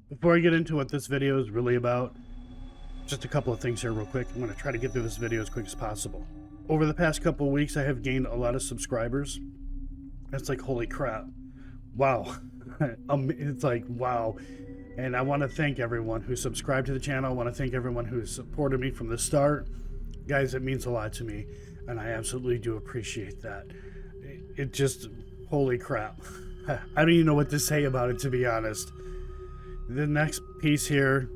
Before I get into what this video is really about, just a couple of things here real quick. I'm going to try to get through this video as quick as possible. Over the past couple of weeks, I have gained a lot of subscribers. It's like, holy crap. Wow. It's like, wow. And I want to thank everyone who subscribed to the channel. I want to thank everyone who supported me from the start. Guys, it means a lot to me, and I absolutely do appreciate that. It just, holy crap. I don't even know what to say about it, to be honest. The next piece here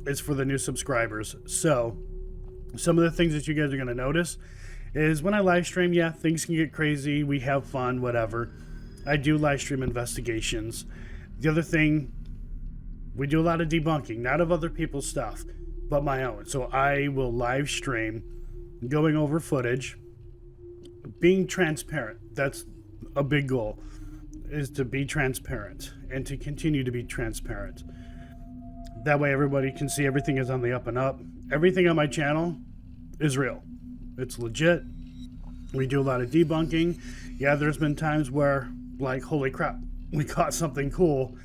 is for the new subscribers. So, some of the things that you guys are going to notice is when I live stream, yeah, things can get crazy. We have fun, whatever. I do live stream investigations. The other thing, we do a lot of debunking, not of other people's stuff, but my own. So I will live stream going over footage, being transparent. That's a big goal, is to be transparent and to continue to be transparent. That way everybody can see everything is on the up and up. Everything on my channel is real. It's legit. We do a lot of debunking. Yeah, there's been times where, like, holy crap, we caught something cool.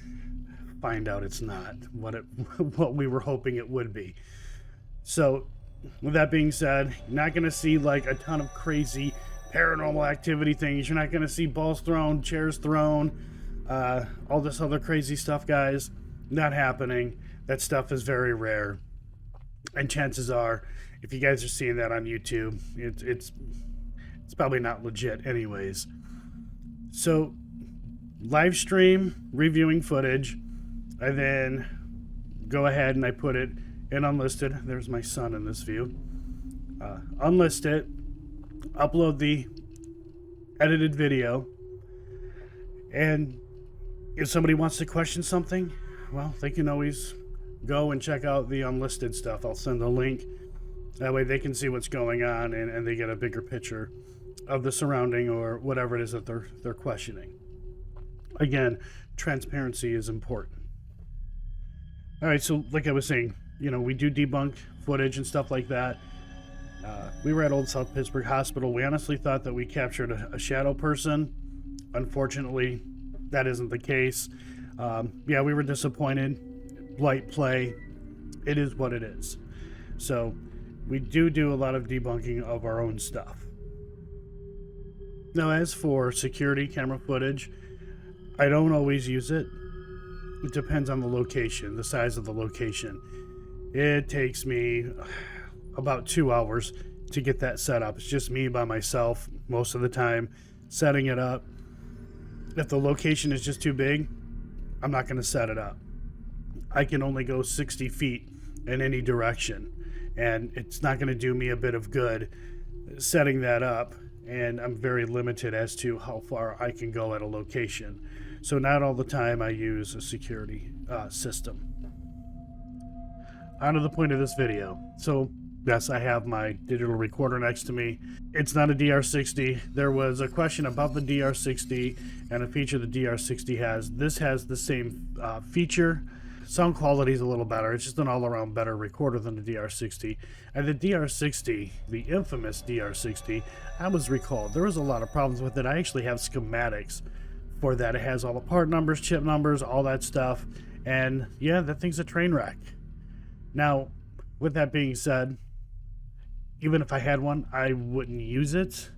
Find out it's not what we were hoping it would be. So, with that being said, you're not going to see like a ton of crazy paranormal activity things. You're not going to see balls thrown, chairs thrown, all this other crazy stuff, guys. Not happening. That stuff is very rare. And chances are, if you guys are seeing that on YouTube, it's probably not legit anyways. So, live stream, reviewing footage, and then go ahead and I put it in unlisted. There's my son in this view. Unlist it, upload the edited video, and if somebody wants to question something, well, they can always go and check out the unlisted stuff. I'll send a link. That way they can see what's going on and they get a bigger picture of the surrounding or whatever it is that they're questioning. Again, transparency is important. All right, so like I was saying, we do debunk footage and stuff like that. We were at Old South Pittsburgh Hospital. We honestly thought that we captured a shadow person. Unfortunately, that isn't the case. Yeah, we were disappointed. Light play. It is what it is. So we do a lot of debunking of our own stuff. Now, as for security camera footage, I don't always use it. It depends on the location, the size of the location. It takes me about 2 hours to get that set up. It's just me by myself most of the time, setting it up. If the location is just too big, I'm not going to set it up. I can only go 60 feet in any direction, and it's not going to do me a bit of good setting that up, and I'm very limited as to how far I can go at a location. So not all the time I use a security system. On to the point of this video. So yes, I have my digital recorder next to me. It's not a DR60. There was a question about the DR60 and a feature the DR60 has. This has the same feature. Sound quality is a little better. It's just an all-around better recorder than the DR60. And the DR60, the infamous DR60, I was recalled. There was a lot of problems with it. I actually have schematics for that. It has all the part numbers, chip numbers, all that stuff. And yeah, that thing's a train wreck. Now, with that being said, even if I had one, I wouldn't use it.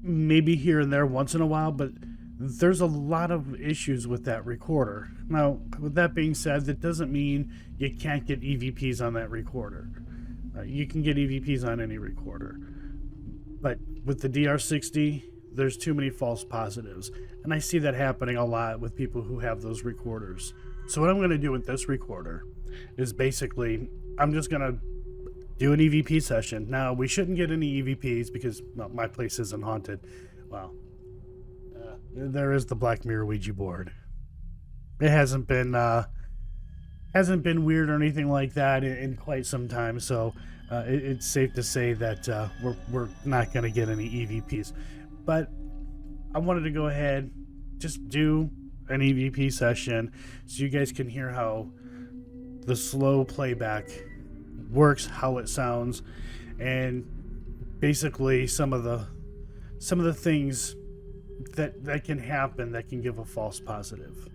Maybe here and there once in a while, but there's a lot of issues with that recorder. Now, with that being said, that doesn't mean you can't get EVPs on that recorder. You can get EVPs on any recorder. But with the DR60, there's too many false positives. And I see that happening a lot with people who have those recorders. So what I'm going to do with this recorder is basically, I'm just going to do an EVP session. Now, we shouldn't get any EVPs because my place isn't haunted. Well, there is the Black Mirror Ouija board. It hasn't been weird or anything like that in quite some time, so it's safe to say that we're not going to get any EVPs. But I wanted to go ahead, just do an EVP session so you guys can hear how the slow playback works, how it sounds, and basically some of the things that can happen that can give a false positive.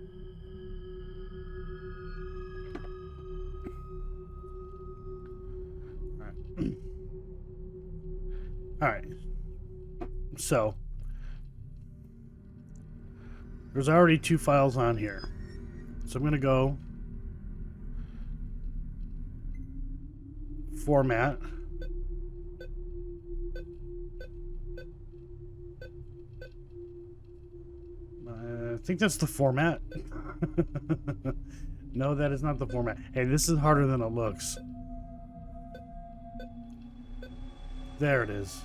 All right. So there's already 2 files on here. So I'm going to go format. I think that's the format. No, that is not the format. Hey, this is harder than it looks. There it is.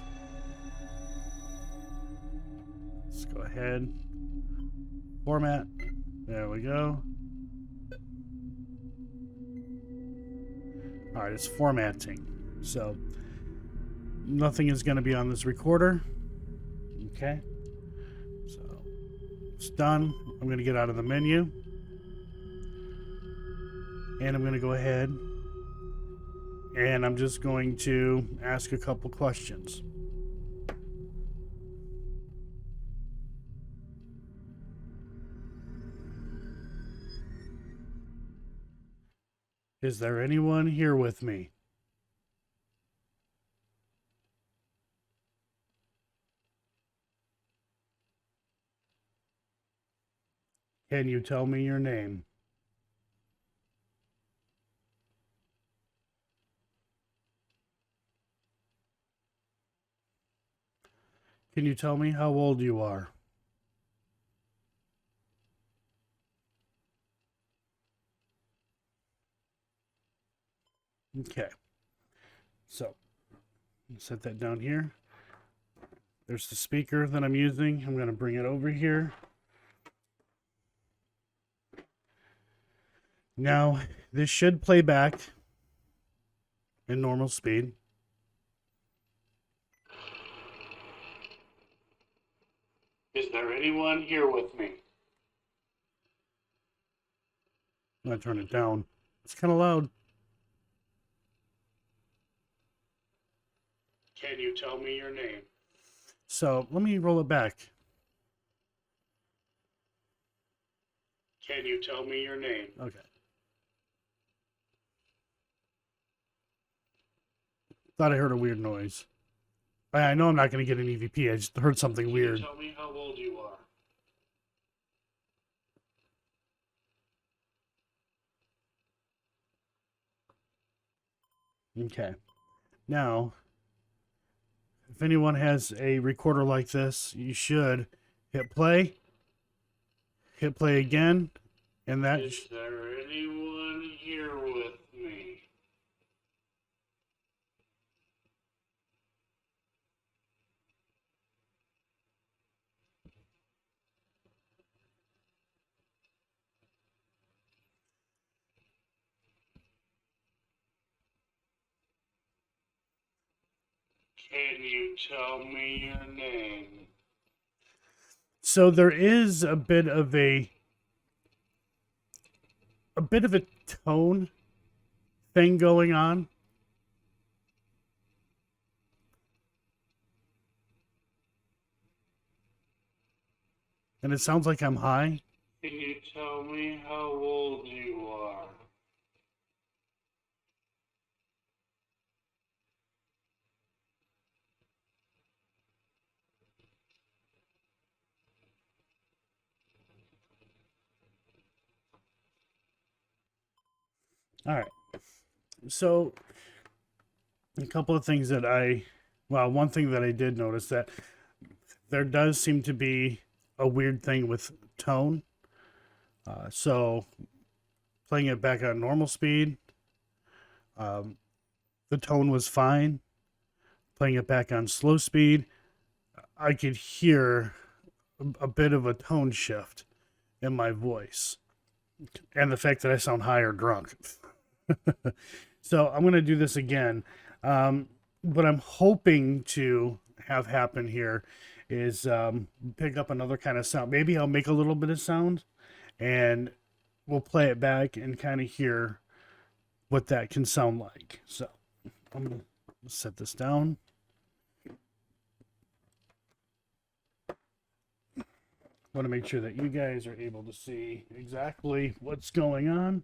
Let's go ahead. Format. There we go. All right, it's formatting. So nothing is going to be on this recorder. Okay. So it's done. I'm going to get out of the menu. And I'm going to go ahead and I'm just going to ask a couple questions. Is there anyone here with me? Can you tell me your name? Can you tell me how old you are? Okay. So, set that down here. There's the speaker that I'm using. I'm going to bring it over here. Now, this should play back in normal speed. Is there anyone here with me? I'm going to turn it down. It's kind of loud. Can you tell me your name? So let me roll it back. Can you tell me your name? Okay. Thought I heard a weird noise. I know I'm not going to get an EVP. I just heard something weird. Can you tell me how old you are? Okay. Now, if anyone has a recorder like this, you should hit play again, and that... Is there anyone here with me? Can you tell me your name? So there is a bit of a tone thing going on. And it sounds like I'm high. Can you tell me how old you are? All right. So a couple of things that one thing that I did notice, that there does seem to be a weird thing with tone. So playing it back on normal speed, the tone was fine. Playing it back on slow speed, I could hear a bit of a tone shift in my voice. And the fact that I sound high or drunk. So I'm going to do this again. What I'm hoping to have happen here is pick up another kind of sound. Maybe I'll make a little bit of sound and we'll play it back and kind of hear what that can sound like. So I'm going to set this down. Want to make sure that you guys are able to see exactly what's going on.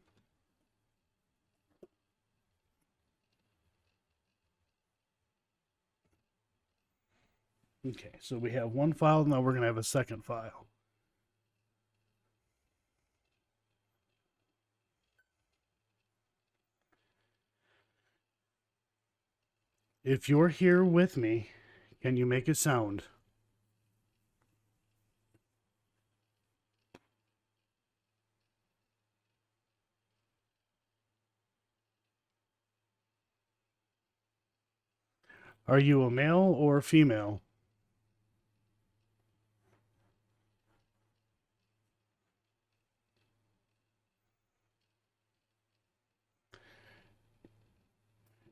Okay, so we have one file, now we're going to have a second file. If you're here with me, can you make a sound? Are you a male or a female?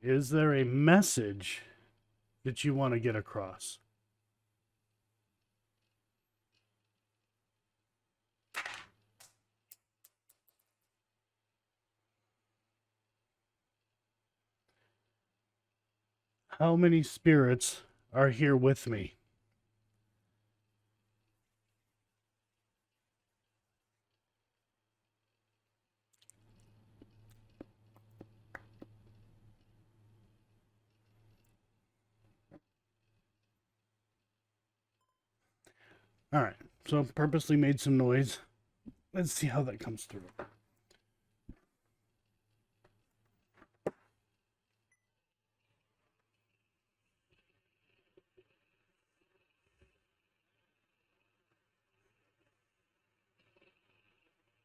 Is there a message that you want to get across? How many spirits are here with me? All right, so purposely made some noise. Let's see how that comes through.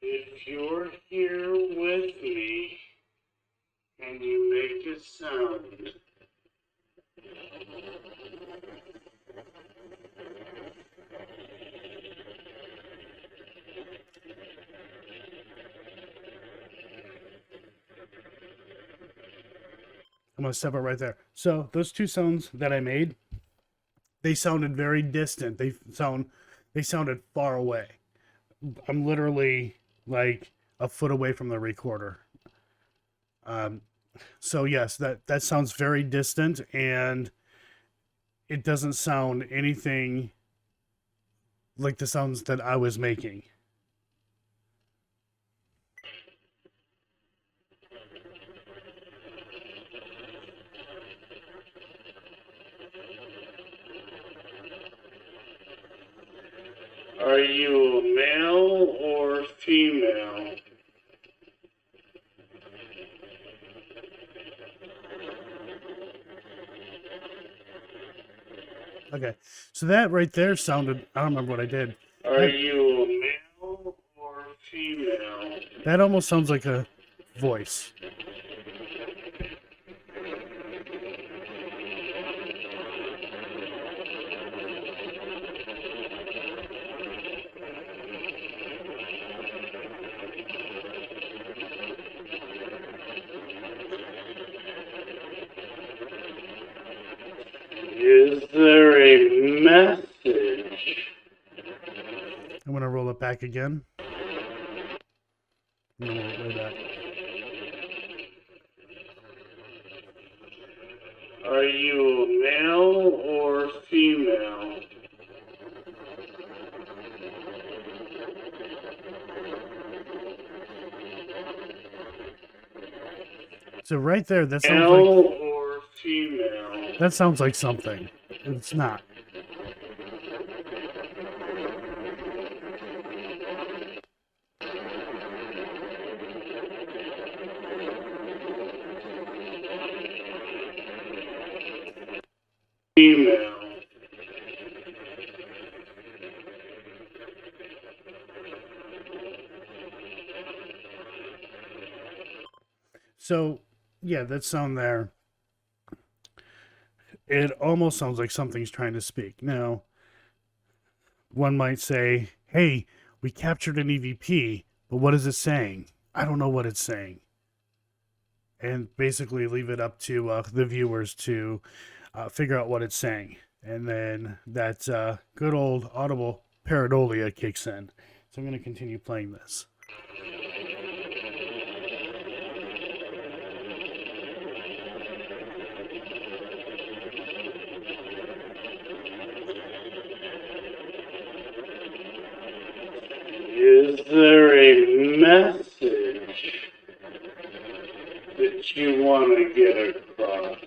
If you're here with me, can you make a sound? I'm gonna step it right there. So those two sounds that I made, they sounded very distant. They sounded far away. I'm literally like a foot away from the recorder. Um, so yes, that sounds very distant, and it doesn't sound anything like the sounds that I was making. Are you a male or female? Okay, so that right there sounded, I don't remember what I did. Are you a male or female? That almost sounds like a voice. Is there a message? I'm going to roll it back again. I'm going to roll it way back. Are you a male or female? So right there, that sounds like... Male or female? That sounds like something. It's not. Female. So, yeah, that sound there, it almost sounds like something's trying to speak. Now, one might say, hey, we captured an EVP, but what is it saying? I don't know what it's saying. And basically leave it up to the viewers to figure out what it's saying. And then that good old audible pareidolia kicks in. So I'm going to continue playing this. Is there a message that you want to get across?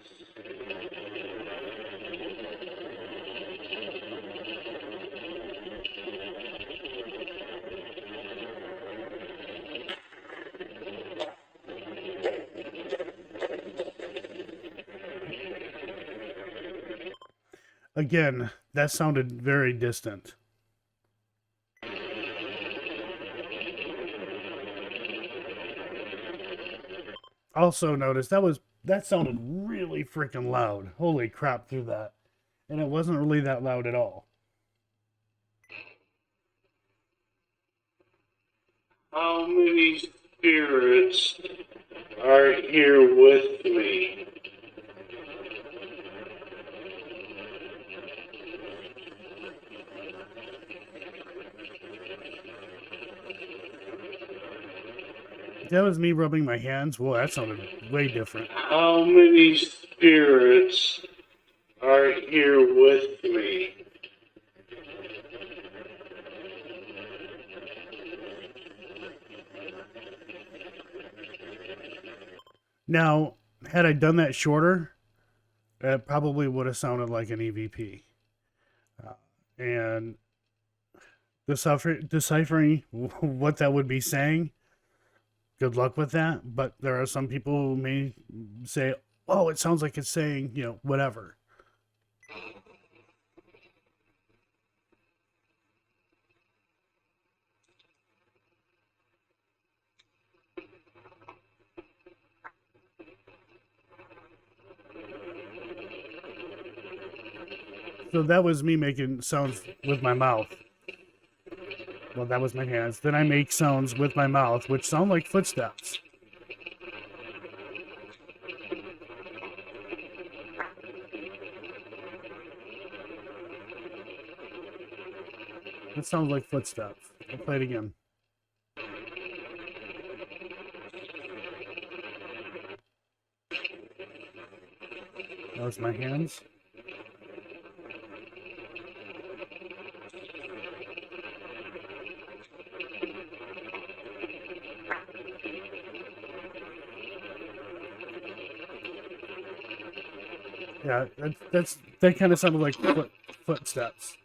Again, that sounded very distant. Also notice that sounded really freaking loud. Holy crap through that. And it wasn't really that loud at all. How many spirits are here with me? That was me rubbing my hands. Whoa, that sounded way different. How many spirits are here with me? Now, had I done that shorter, it probably would have sounded like an EVP. And deciphering what that would be saying, good luck with that. But there are some people who may say, oh, it sounds like it's saying, whatever. So that was me making sounds with my mouth. Well, that was my hands. Then I make sounds with my mouth, which sound like footsteps. It sounds like footsteps. I'll play it again. That was my hands. Yeah, that kind of sounded like footsteps.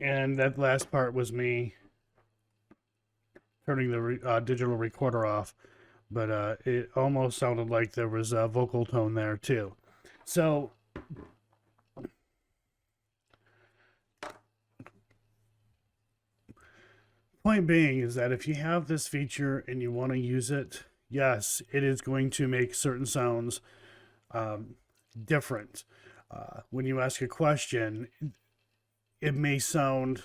And that last part was me turning the digital recorder off, but it almost sounded like there was a vocal tone there too. So point being is that if you have this feature and you want to use it, yes, it is going to make certain sounds different. When you ask a question, it may sound,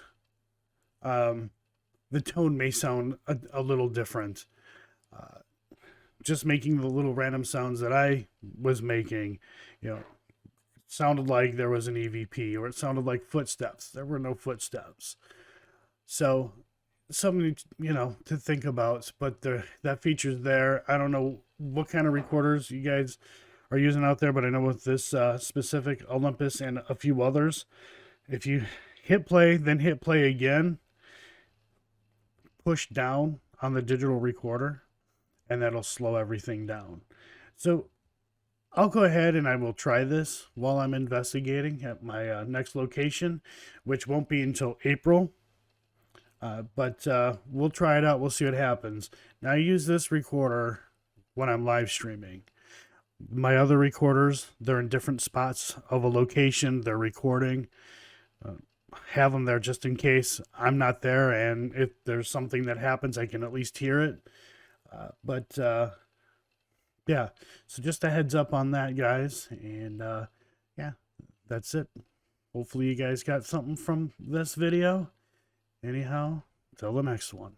the tone may sound a little different. Just making the little random sounds that I was making, sounded like there was an EVP, or it sounded like footsteps. There were no footsteps. So something to think about, but that feature's there. I don't know what kind of recorders you guys are using out there, but I know with this specific Olympus and a few others, if you hit play, then hit play again, push down on the digital recorder, and that'll slow everything down. So I'll go ahead and I will try this while I'm investigating at my next location, which won't be until April. But we'll try it out. We'll see what happens. Now, I use this recorder when I'm live streaming. My other recorders, they're in different spots of a location. They're recording. Have them there just in case I'm not there. And if there's something that happens, I can at least hear it. Yeah, so just a heads up on that, guys. And yeah, that's it. Hopefully you guys got something from this video. Anyhow, till the next one.